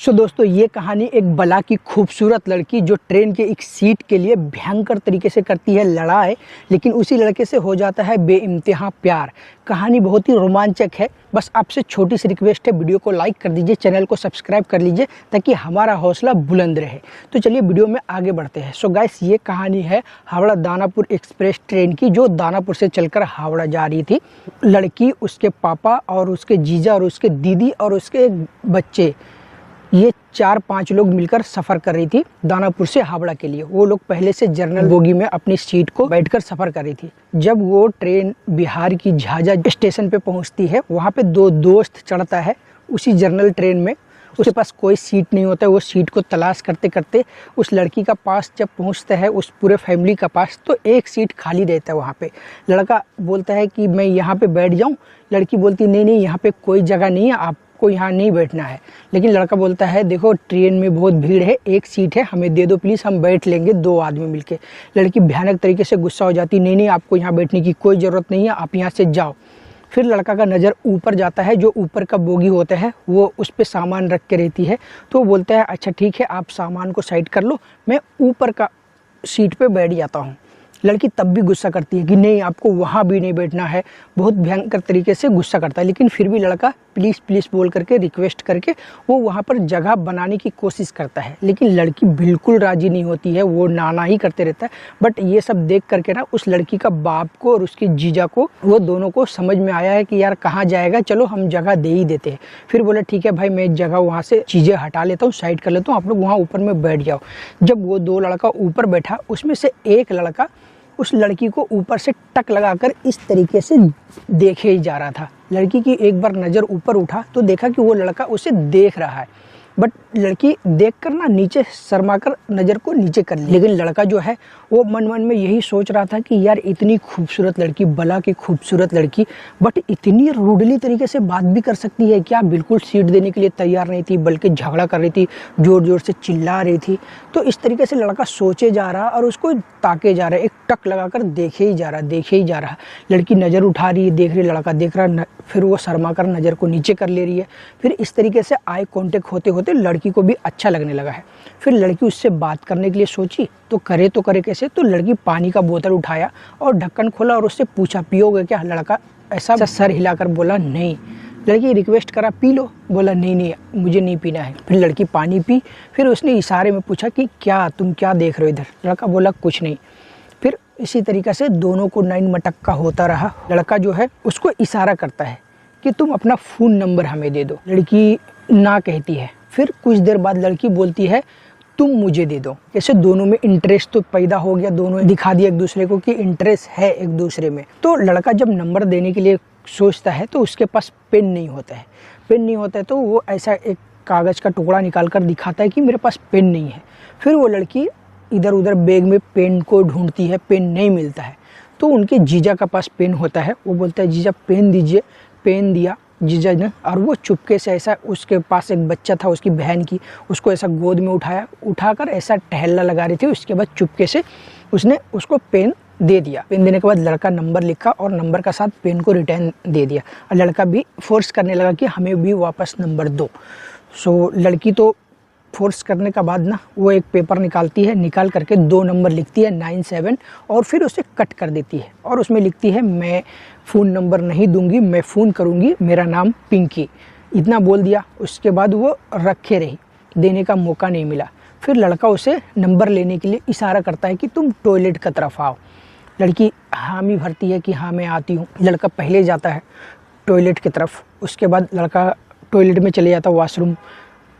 दोस्तों ये कहानी एक बला की खूबसूरत लड़की जो ट्रेन के एक सीट के लिए भयंकर तरीके से करती है लड़ाई, लेकिन उसी लड़के से हो जाता है बेइंतहा प्यार। कहानी बहुत ही रोमांचक है। बस आपसे छोटी सी रिक्वेस्ट है, वीडियो को लाइक कर दीजिए, चैनल को सब्सक्राइब कर लीजिए ताकि हमारा हौसला बुलंद रहे। तो चलिए वीडियो में आगे बढ़ते हैं। सो गाइस, ये कहानी है हावड़ा दानापुर एक्सप्रेस ट्रेन की, जो दानापुर से चलकर हावड़ा जा रही थी। लड़की, उसके पापा और उसके जीजा और उसके दीदी और उसके बच्चे, ये 4-5 लोग मिलकर सफ़र कर रही थी दानापुर से हावड़ा के लिए। वो लोग पहले से जर्नल बोगी में अपनी सीट को बैठकर सफ़र कर रही थी। जब वो ट्रेन बिहार की झाझा स्टेशन पे पहुंचती है, वहाँ पे 2 दोस्त चढ़ता है उसी जर्नल ट्रेन में। उसके पास कोई सीट नहीं होता है। वो सीट को तलाश करते करते उस लड़की का पास जब पहुंचता है, उस पूरे फैमिली का पास, तो एक सीट खाली रहता है वहाँ पे। लड़का बोलता है कि मैं यहाँ पे बैठ जाऊँ। लड़की बोलती नहीं नहीं, यहाँ पे कोई जगह नहीं है, आपको यहाँ नहीं बैठना है। लेकिन लड़का बोलता है देखो ट्रेन में बहुत भीड़ है, एक सीट है, हमें दे दो प्लीज़, हम बैठ लेंगे 2 आदमी मिलके। लड़की भयानक तरीके से गुस्सा हो जाती, नहीं नहीं आपको यहाँ बैठने की कोई ज़रूरत नहीं है, आप यहाँ से जाओ। फिर लड़का का नज़र ऊपर जाता है, जो ऊपर का बोगी होता है वो उस पर सामान रख के रहती है। तो वो बोलता है अच्छा ठीक है, आप सामान को साइड कर लो, मैं ऊपर का सीट पे बैठ जाता हूँ। लड़की तब भी गुस्सा करती है कि नहीं आपको वहाँ भी नहीं बैठना है, बहुत भयंकर तरीके से गुस्सा करता है। लेकिन फिर भी लड़का प्लीज़ प्लीज़ बोल करके, रिक्वेस्ट करके वो वहाँ पर जगह बनाने की कोशिश करता है। लेकिन लड़की बिल्कुल राज़ी नहीं होती है, वो नाना ही करते रहता है। बट ये सब देख करके ना उस लड़की का बाप को और उसके जीजा को, वो दोनों को समझ में आया है कि यार कहाँ जाएगा, चलो हम जगह दे ही देते हैं। फिर बोला ठीक है भाई, मैं जगह वहाँ से चीज़ें हटा लेता हूँ, साइड कर लेता हूँ, आप लोग वहाँ ऊपर में बैठ जाओ। जब वो 2 लड़का ऊपर बैठा, उसमें से एक लड़का उस लड़की को ऊपर से टक लगाकर इस तरीके से देखे ही जा रहा था। लड़की की एक बार नज़र ऊपर उठा तो देखा कि वो लड़का उसे देख रहा है। बट लड़की देखकर ना नीचे शर्माकर नज़र को नीचे कर ली। लेकिन लड़का जो है वो मन मन में यही सोच रहा था कि यार इतनी खूबसूरत लड़की, बला की खूबसूरत लड़की, बट इतनी रूडली तरीके से बात भी कर सकती है क्या। बिल्कुल सीट देने के लिए तैयार नहीं थी, बल्कि झगड़ा कर रही थी, ज़ोर ज़ोर से चिल्ला रही थी। तो इस तरीके से लड़का सोचे जा रहा और उसको ताके जा रहा है, एक टक लगाकर देखे ही जा रहा, देखे ही जा रहा। लड़की नज़र उठा रही है, देख रही, लड़का देख रहा, फिर वो शर्मा कर नज़र को नीचे कर ले रही है। फिर इस तरीके से आई कॉन्टेक्ट होते होते लड़की को भी अच्छा लगने लगा है। फिर लड़की उससे बात करने के लिए सोची, तो करे कैसे। तो लड़की पानी का बोतल उठाया और ढक्कन खोला और उससे पूछा पियोगे क्या। लड़का ऐसा सर हिलाकर बोला नहीं। लड़की रिक्वेस्ट करा पी लो, बोला नहीं नहीं मुझे नहीं पीना है। फिर लड़की पानी पी। फिर उसने इशारे में पूछा कि क्या तुम क्या देख रहे हो इधर। लड़का बोला कुछ नहीं। फिर इसी तरीके से दोनों को 9 मटक्का होता रहा। लड़का जो है उसको इशारा करता है कि तुम अपना फ़ोन नंबर हमें दे दो। लड़की ना कहती है। फिर कुछ देर बाद लड़की बोलती है तुम मुझे दे दो। ऐसे दोनों में इंटरेस्ट तो पैदा हो गया, दोनों दिखा दिया एक दूसरे को कि इंटरेस्ट है एक दूसरे में। तो लड़का जब नंबर देने के लिए सोचता है तो उसके पास पेन नहीं होता है। पेन नहीं होता है तो वो ऐसा एक कागज़ का टुकड़ा निकाल कर दिखाता है कि मेरे पास पेन नहीं है। फिर वो लड़की इधर उधर बैग में पेन को ढूंढती है, पेन नहीं मिलता है। तो उनके जीजा का पास पेन होता है। वो बोलता है जीजा पेन दीजिए। पेन दिया जीजा ने, और वो चुपके से ऐसा, उसके पास एक बच्चा था उसकी बहन की, उसको ऐसा गोद में उठाया, उठाकर ऐसा टहलना लगा रही थी। उसके बाद चुपके से उसने उसको पेन दे दिया। पेन देने के बाद लड़का नंबर लिखा और नंबर का साथ पेन को रिटर्न दे दिया। और लड़का भी फोर्स करने लगा कि हमें भी वापस नंबर दो। सो लड़की तो फोर्स करने का बाद ना वो एक पेपर निकालती है, निकाल करके 2 नंबर लिखती है 97 और फिर उसे कट कर देती है। और उसमें लिखती है मैं फ़ोन नंबर नहीं दूंगी, मैं फ़ोन करूंगी, मेरा नाम पिंकी। इतना बोल दिया। उसके बाद वो रखे रही, देने का मौका नहीं मिला। फिर लड़का उसे नंबर लेने के लिए इशारा करता है कि तुम टॉयलेट की तरफ आओ। लड़की हामी भरती है कि हाँ मैं आती हूँ। लड़का पहले जाता है टॉयलेट की तरफ। उसके बाद लड़का टॉयलेट में चले जाता है वॉशरूम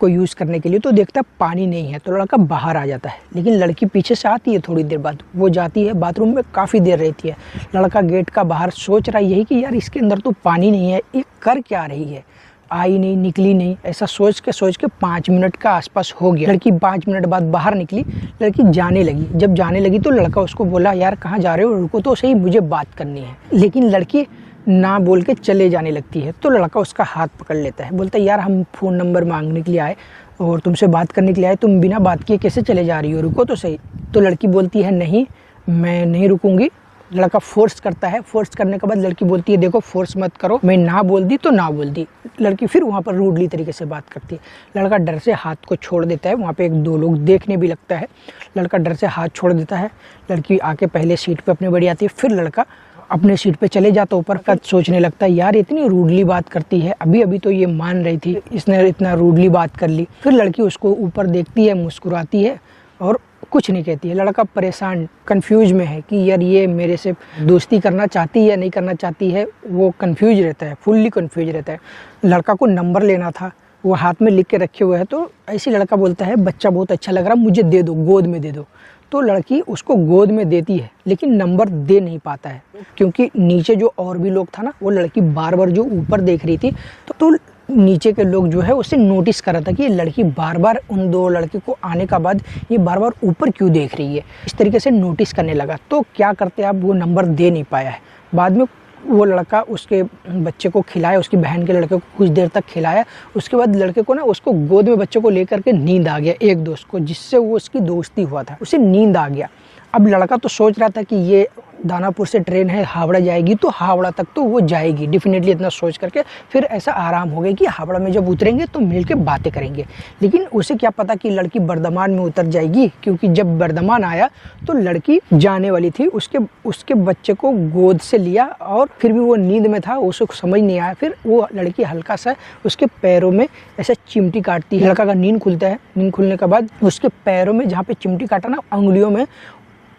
को यूज़ करने के लिए। तो देखता पानी नहीं है तो लड़का बाहर आ जाता है। लेकिन लड़की पीछे से आती है। थोड़ी देर बाद वो जाती है बाथरूम में, काफ़ी देर रहती है। लड़का गेट का बाहर सोच रहा यही कि यार इसके अंदर तो पानी नहीं है, ये कर क्या रही है, आई नहीं, निकली नहीं। ऐसा सोच के 5 मिनट का आसपास हो गया। लड़की 5 मिनट बाद बाहर निकली। लड़की जाने लगी। जब जाने लगी तो लड़का उसको बोला यार कहाँ जा रहे हो, रुको तो सही, मुझे बात करनी है। लेकिन लड़की ना बोल के चले जाने लगती है। तो लड़का उसका हाथ पकड़ लेता है, बोलता है यार हम फ़ोन नंबर मांगने के लिए आए और तुमसे बात करने के लिए आए, तुम बिना बात किए कैसे चले जा रही हो, रुको तो सही। तो लड़की बोलती है नहीं मैं नहीं रुकूंगी, लड़का फोर्स करता है। फोर्स करने के बाद लड़की बोलती है देखो फोर्स मत करो, मैं ना बोल दी तो ना बोल दी। लड़की फिर वहाँ पर रूडली तरीके से बात करती है। लड़का डर से हाथ को छोड़ देता है। वहाँ पे एक दो लोग देखने भी लगता है। लड़का डर से हाथ छोड़ देता है। लड़की आके पहले सीट पे अपने बैठ जाती है। फिर लड़का अपने सीट पे चले जाता, ऊपर का सोचने लगता है यार इतनी रूडली बात करती है, अभी अभी तो ये मान रही थी, इसने इतना रूडली बात कर ली। फिर लड़की उसको ऊपर देखती है, मुस्कुराती है और कुछ नहीं कहती है। लड़का परेशान कंफ्यूज में है कि यार ये मेरे से दोस्ती करना चाहती है या नहीं करना चाहती है। वो कंफ्यूज रहता है, फुल्ली कंफ्यूज रहता है। लड़का को नंबर लेना था, वो हाथ में लिख के रखे हुए है। तो ऐसे लड़का बोलता है बच्चा बहुत अच्छा लग रहा, मुझे दे दो, गोद में दे दो। तो लड़की उसको गोद में देती है लेकिन नंबर दे नहीं पाता है, क्योंकि नीचे जो और भी लोग था ना, वो लड़की बार बार जो ऊपर देख रही थी तो नीचे के लोग जो है उसे नोटिस कर रहा था कि ये लड़की बार बार उन दो लड़के को आने का बाद ये बार बार ऊपर क्यों देख रही है। इस तरीके से नोटिस करने लगा। तो क्या करते आप, वो नंबर दे नहीं पाया है। बाद में वो लड़का उसके बच्चे को खिलाया, उसकी बहन के लड़के को कुछ देर तक खिलाया। उसके बाद लड़के को ना उसको गोद में बच्चे को लेकर के नींद आ गया, एक दोस्त को जिससे वो उसकी दोस्ती हुआ था, उसे नींद आ गया। अब लड़का तो सोच रहा था कि ये दानापुर से ट्रेन है, हावड़ा जाएगी तो हावड़ा तक तो वो जाएगी डेफिनेटली, इतना सोच करके फिर ऐसा आराम हो गया कि हावड़ा में जब उतरेंगे तो मिल के बातें करेंगे। लेकिन उसे क्या पता कि लड़की बर्धमान में उतर जाएगी, क्योंकि जब बर्धमान आया तो लड़की जाने वाली थी। उसके बच्चे को गोद से लिया और फिर भी वो नींद में था, उसे समझ नहीं आया। फिर वो लड़की हल्का सा उसके पैरों में ऐसे चिमटी काटती है। लड़का का नींद खुलता है। नींद खुलने के बाद उसके पैरों में जहाँ पे चिमटी काटा ना, अंगुलियों में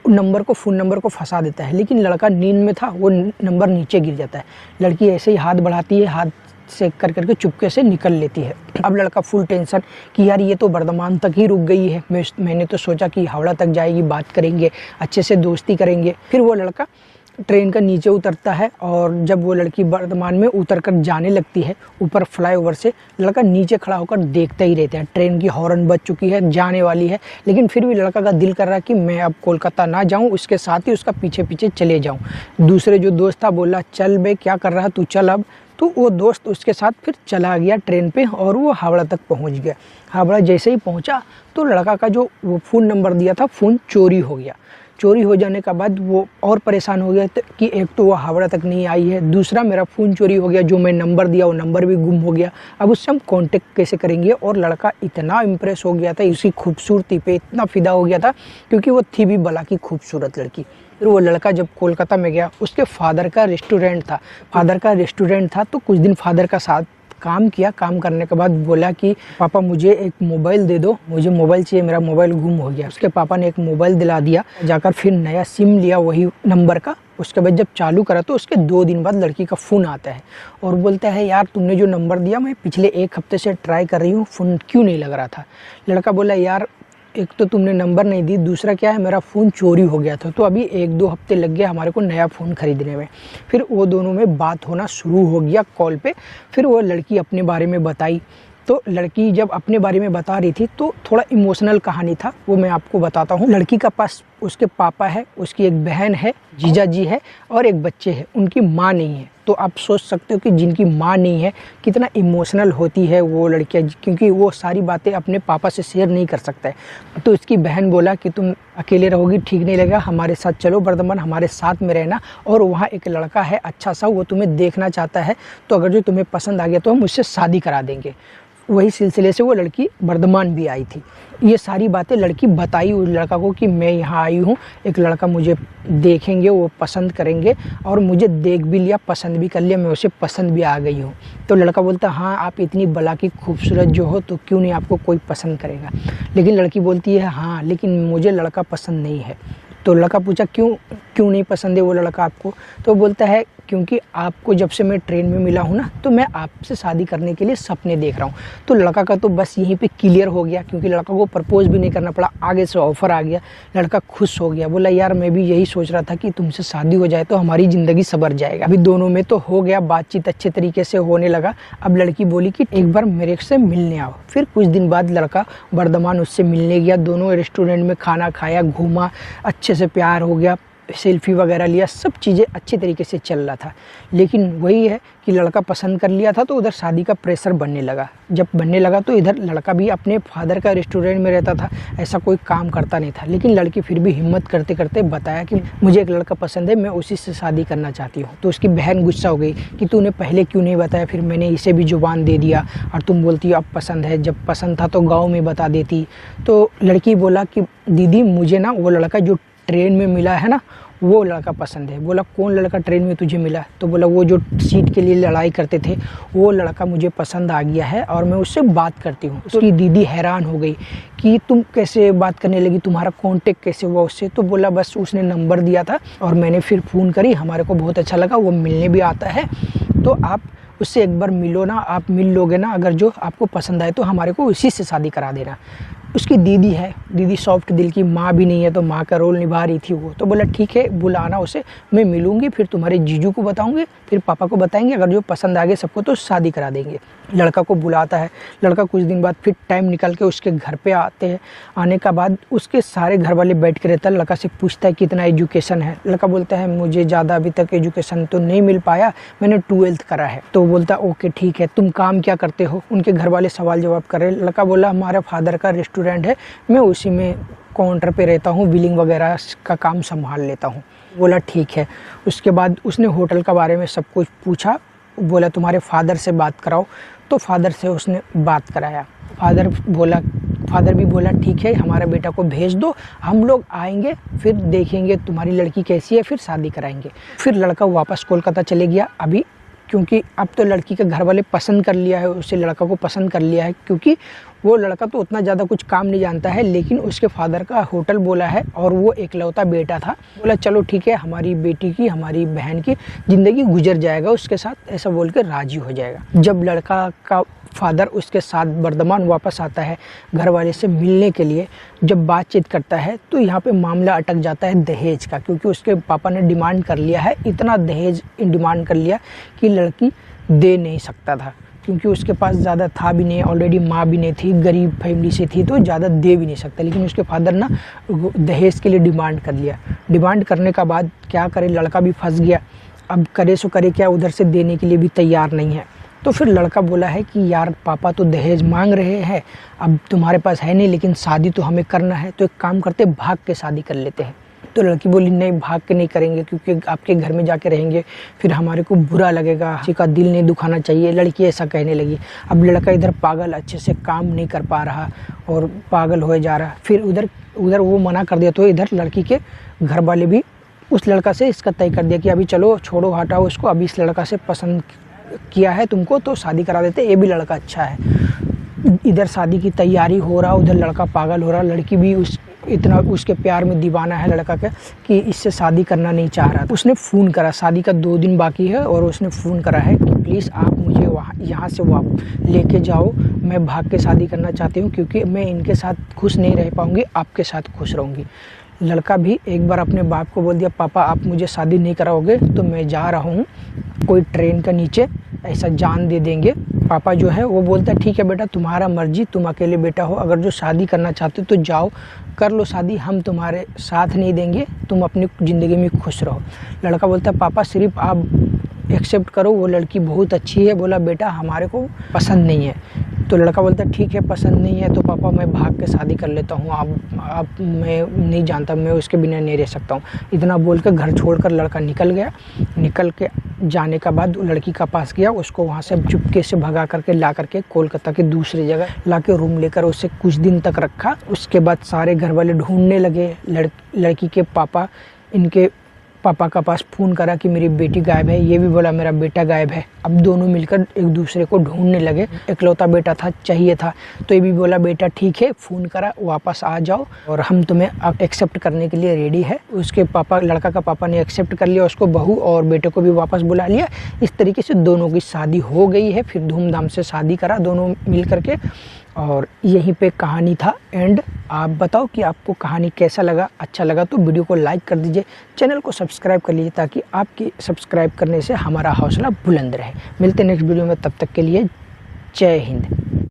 फ़ोन नंबर को फंसा देता है। लेकिन लड़का नींद में था, वो नंबर नीचे गिर जाता है। लड़की ऐसे ही हाथ बढ़ाती है, हाथ से करके चुपके से निकल लेती है। अब लड़का फुल टेंशन कि यार ये तो बर्धमान तक ही रुक गई है, मैंने तो सोचा कि हावड़ा तक जाएगी, बात करेंगे, अच्छे से दोस्ती करेंगे। फिर वो लड़का ट्रेन का नीचे उतरता है और जब वो लड़की बर्धमान में उतर कर जाने लगती है ऊपर फ्लाईओवर से, लड़का नीचे खड़ा होकर देखता ही रहता है। ट्रेन की हॉर्न बज चुकी है, जाने वाली है, लेकिन फिर भी लड़का का दिल कर रहा है कि मैं अब कोलकाता ना जाऊं, उसके साथ ही उसका पीछे पीछे चले जाऊं। दूसरे जो दोस्त था बोला चल बे, क्या कर रहा है तू, चल अब। तो वो दोस्त उसके साथ फिर चला गया ट्रेन पे और वो हावड़ा तक पहुँच गया। हावड़ा जैसे ही पहुँचा तो लड़का का जो वो फ़ोन नंबर दिया था, फ़ोन चोरी हो गया। चोरी हो जाने का बाद वो और परेशान हो गया कि एक तो वो हावड़ा तक नहीं आई है, दूसरा मेरा फ़ोन चोरी हो गया, जो मैं नंबर दिया वो नंबर भी गुम हो गया। अब उससे हम कांटेक्ट कैसे करेंगे। और लड़का इतना इम्प्रेस हो गया था, उसकी खूबसूरती पे इतना फ़िदा हो गया था, क्योंकि वो थी भी भला की खूबसूरत लड़की। फिर वो लड़का जब कोलकाता में गया, उसके फादर का रेस्टोरेंट था। तो कुछ दिन फादर का साथ काम किया। काम करने के बाद बोला कि पापा मुझे एक मोबाइल दे दो, मुझे मोबाइल चाहिए, मेरा मोबाइल गुम हो गया। उसके पापा ने एक मोबाइल दिला दिया। जाकर फिर नया सिम लिया वही नंबर का। उसके बाद जब चालू करा तो उसके 2 दिन बाद लड़की का फ़ोन आता है और बोलता है यार तुमने जो नंबर दिया, मैं पिछले 1 हफ्ते से ट्राई कर रही हूँ, फ़ोन क्यों नहीं लग रहा था। लड़का बोला यार एक तो तुमने नंबर नहीं दी, दूसरा क्या है मेरा फ़ोन चोरी हो गया था, तो अभी 1-2 हफ्ते लग गया हमारे को नया फ़ोन ख़रीदने में। फिर वो दोनों में बात होना शुरू हो गया कॉल पे। फिर वो लड़की अपने बारे में बताई। तो लड़की जब अपने बारे में बता रही थी तो थोड़ा इमोशनल कहानी था, वो मैं आपको बताता हूँ। लड़की का पास उसके पापा है, उसकी एक बहन है, जीजा जी है और एक बच्चे है, उनकी माँ नहीं है। तो आप सोच सकते हो कि जिनकी माँ नहीं है कितना इमोशनल होती है वो लड़कियाँ, क्योंकि वो सारी बातें अपने पापा से शेयर नहीं कर सकता है। तो उसकी बहन बोला कि तुम अकेले रहोगी, ठीक नहीं लगेगा, हमारे साथ चलो बर्धमान, हमारे साथ में रहना, और वहाँ एक लड़का है अच्छा सा, वो तुम्हें देखना चाहता है, तो अगर जो तुम्हें पसंद आ गया तो हम उससे शादी करा देंगे। वही सिलसिले से वो लड़की बर्धमान भी आई थी। ये सारी बातें लड़की बताई उस लड़का को कि मैं यहाँ आई हूँ, एक लड़का मुझे देखेंगे, वो पसंद करेंगे, और मुझे देख भी लिया, पसंद भी कर लिया, मैं उसे पसंद भी आ गई हूँ। तो लड़का बोलता हाँ आप इतनी भला की खूबसूरत जो हो तो क्यों नहीं आपको कोई पसंद करेगा। लेकिन लड़की बोलती है हाँ लेकिन मुझे लड़का पसंद नहीं है। तो लड़का पूछा क्यों नहीं पसंद है वो लड़का आपको। तो बोलता है क्योंकि आपको जब से मैं ट्रेन में मिला हूँ ना, तो मैं आपसे शादी करने के लिए सपने देख रहा हूँ। तो लड़का का तो बस यहीं पे क्लियर हो गया, क्योंकि लड़का को प्रपोज भी नहीं करना पड़ा, आगे से ऑफर आ गया। लड़का खुश हो गया, बोला यार मैं भी यही सोच रहा था कि तुमसे शादी हो जाए तो हमारी ज़िंदगी संवर जाएगा। अभी दोनों में तो हो गया, बातचीत अच्छे तरीके से होने लगा। अब लड़की बोली कि एक बार मेरे से मिलने आओ। फिर कुछ दिन बाद लड़का बर्धमान उससे मिलने गया, दोनों रेस्टोरेंट में खाना खाया, घूमा, अच्छे से प्यार हो गया। सेल्फी वगैरह लिया, सब चीज़ें अच्छे तरीके से चल रहा था। लेकिन वही है कि लड़का पसंद कर लिया था तो उधर शादी का प्रेशर बनने लगा। जब बनने लगा तो इधर लड़का भी अपने फादर का रेस्टोरेंट में रहता था, ऐसा कोई काम करता नहीं था। लेकिन लड़की फिर भी हिम्मत करते करते बताया कि मुझे एक लड़का पसंद है, मैं उसी से शादी करना चाहती हूँ। तो उसकी बहन गुस्सा हो गई कि तूने पहले क्यों नहीं बताया, फिर मैंने इसे भी जुबान दे दिया और तुम बोलती हो अब पसंद है, जब पसंद था तो गाँव में बता देती। तो लड़की बोला कि दीदी मुझे ना वो लड़का जो ट्रेन में मिला है ना, वो लड़का पसंद है। बोला कौन लड़का ट्रेन में तुझे मिला? तो बोला वो जो सीट के लिए लड़ाई करते थे, वो लड़का मुझे पसंद आ गया है और मैं उससे बात करती हूँ। उसकी दीदी हैरान हो गई कि तुम कैसे बात करने लगी, तुम्हारा कांटेक्ट कैसे हुआ उससे? तो बोला बस उसने नंबर दिया था और मैंने फिर फ़ोन करी, हमारे को बहुत अच्छा लगा, वो मिलने भी आता है, तो आप उससे एक बार मिलो ना, आप मिल लोगे ना, अगर जो आपको पसंद आए तो हमारे को उसी से शादी करा देना। उसकी दीदी है, दीदी सॉफ्ट दिल की, माँ भी नहीं है तो माँ का रोल निभा रही थी वो। तो बोला ठीक है बुलाना उसे, मैं मिलूंगी, फिर तुम्हारे जीजू को बताऊंगी, फिर पापा को बताएंगे, अगर जो पसंद आ गए सबको तो शादी करा देंगे। लड़का को बुलाता है, लड़का कुछ दिन बाद फिर टाइम निकाल के उसके घर पे आते हैं। आने का बाद उसके सारे घर वाले बैठ के रहता है, लड़का से पूछता है कितना एजुकेशन है। लड़का बोलता है मुझे ज़्यादा अभी तक एजुकेशन तो नहीं मिल पाया, मैंने 12th करा है। तो बोलता ओके ठीक है, तुम काम क्या करते हो? उनके घर वाले सवाल जवाब कर रहे। लड़का बोला हमारे फादर का रेस्टोरेंट है, मैं उसी में काउंटर पे रहता हूँ, बिलिंग वगैरह का काम संभाल लेता हूँ। बोला ठीक है। उसके बाद उसने होटल के बारे में सब कुछ पूछा, बोला तुम्हारे फादर से बात कराओ। तो फादर से उसने बात कराया। फादर भी बोला ठीक है हमारा बेटा को भेज दो, हम लोग आएंगे, फिर देखेंगे तुम्हारी लड़की कैसी है, फिर शादी कराएंगे। फिर लड़का वापस कोलकाता चले गया अभी, क्योंकि अब तो लड़की के घर वाले पसंद कर लिया है उसे, लड़का को पसंद कर लिया है, क्योंकि वो लड़का तो उतना ज़्यादा कुछ काम नहीं जानता है, लेकिन उसके फादर का होटल बोला है और वो एकलौता बेटा था। बोला चलो ठीक है, हमारी बेटी की, हमारी बहन की ज़िंदगी गुजर जाएगा उसके साथ, ऐसा बोल के राज़ी हो जाएगा। जब लड़का का फादर उसके साथ बर्धमान वापस आता है घर वाले से मिलने के लिए, जब बातचीत करता है तो यहाँ पे मामला अटक जाता है दहेज का, क्योंकि उसके पापा ने डिमांड कर लिया है, इतना दहेज डिमांड कर लिया कि लड़की दे नहीं सकता था, क्योंकि उसके पास ज़्यादा था भी नहीं, ऑलरेडी माँ भी नहीं थी, गरीब फैमिली से थी, तो ज़्यादा दे भी नहीं सकता। लेकिन उसके फादर ना दहेज के लिए डिमांड कर लिया। डिमांड करने का बाद क्या करे, लड़का भी फंस गया। अब करे सो करे क्या, उधर से देने के लिए भी तैयार नहीं है। तो फिर लड़का बोला है कि यार पापा तो दहेज मांग रहे हैं, अब तुम्हारे पास है नहीं, लेकिन शादी तो हमें करना है, तो एक काम करते भाग के शादी कर लेते हैं। तो लड़की बोली नहीं, भाग के नहीं करेंगे, क्योंकि आपके घर में जाके रहेंगे फिर हमारे को बुरा लगेगा, किसी का दिल नहीं दुखाना चाहिए। लड़की ऐसा कहने लगी। अब लड़का इधर पागल, अच्छे से काम नहीं कर पा रहा और पागल हो जा रहा। फिर उधर वो मना कर दिया, तो इधर लड़की के घर वाले भी उस लड़का से इसका तय कर दिया कि अभी चलो छोड़ो हटाओ उसको, अभी इस लड़का से पसंद किया है तुमको तो शादी करा देते, ये भी लड़का अच्छा है। इधर शादी की तैयारी हो रहा, उधर लड़का पागल हो रहा। लड़की भी इतना उसके प्यार में दीवाना है लड़का के कि इससे शादी करना नहीं चाह रहा। उसने फ़ोन करा, शादी का 2 दिन बाकी है, और उसने फ़ोन करा है कि प्लीज़ आप मुझे यहाँ से लेके जाओ, मैं भाग के शादी करना चाहती हूँ, क्योंकि मैं इनके साथ खुश नहीं रह पाऊँगी, आपके साथ खुश रहूँगी। लड़का भी एक बार अपने बाप को बोल दिया पापा आप मुझे शादी नहीं कराओगे तो मैं जा रहा हूँ, कोई ट्रेन का नीचे ऐसा जान दे देंगे। पापा जो है वो बोलता ठीक है बेटा तुम्हारा मर्जी, तुम अकेले बेटा हो, अगर जो शादी करना चाहते हो तो जाओ कर लो शादी, हम तुम्हारे साथ नहीं देंगे, तुम अपनी ज़िंदगी में खुश रहो। लड़का बोलता पापा सिर्फ आप एक्सेप्ट करो, वो लड़की बहुत अच्छी है। बोला बेटा हमारे को पसंद नहीं है। तो लड़का बोलता ठीक है पसंद नहीं है तो पापा मैं भाग के शादी कर लेता हूँ, आप मैं नहीं जानता, मैं उसके बिना नहीं रह सकता हूँ। इतना बोल कर घर छोड़कर लड़का निकल गया। निकल के जाने का बाद लड़की का पास गया, उसको वहाँ से चुपके से भगा करके ला करके कोलकाता के दूसरी जगह ला के रूम लेकर उसे कुछ दिन तक रखा। उसके बाद सारे घर वाले ढूंढने लगे। लड़की के पापा इनके पापा का पास फ़ोन करा कि मेरी बेटी गायब है, ये भी बोला मेरा बेटा गायब है। अब दोनों मिलकर एक दूसरे को ढूंढने लगे। इकलौता बेटा था, चाहिए था, तो ये भी बोला बेटा ठीक है, फ़ोन करा वापस आ जाओ और हम तुम्हें अब एक्सेप्ट करने के लिए रेडी है। उसके पापा, लड़का का पापा ने एक्सेप्ट कर लिया उसको, बहू और बेटे को भी वापस बुला लिया। इस तरीके से दोनों की शादी हो गई है। फिर धूमधाम से शादी करा दोनों मिल करके, और यहीं पे कहानी था एंड। आप बताओ कि आपको कहानी कैसा लगा। अच्छा लगा तो वीडियो को लाइक कर दीजिए, चैनल को सब्सक्राइब कर लीजिए, ताकि आपकी सब्सक्राइब करने से हमारा हौसला बुलंद रहे। मिलते हैं नेक्स्ट वीडियो में, तब तक के लिए जय हिंद।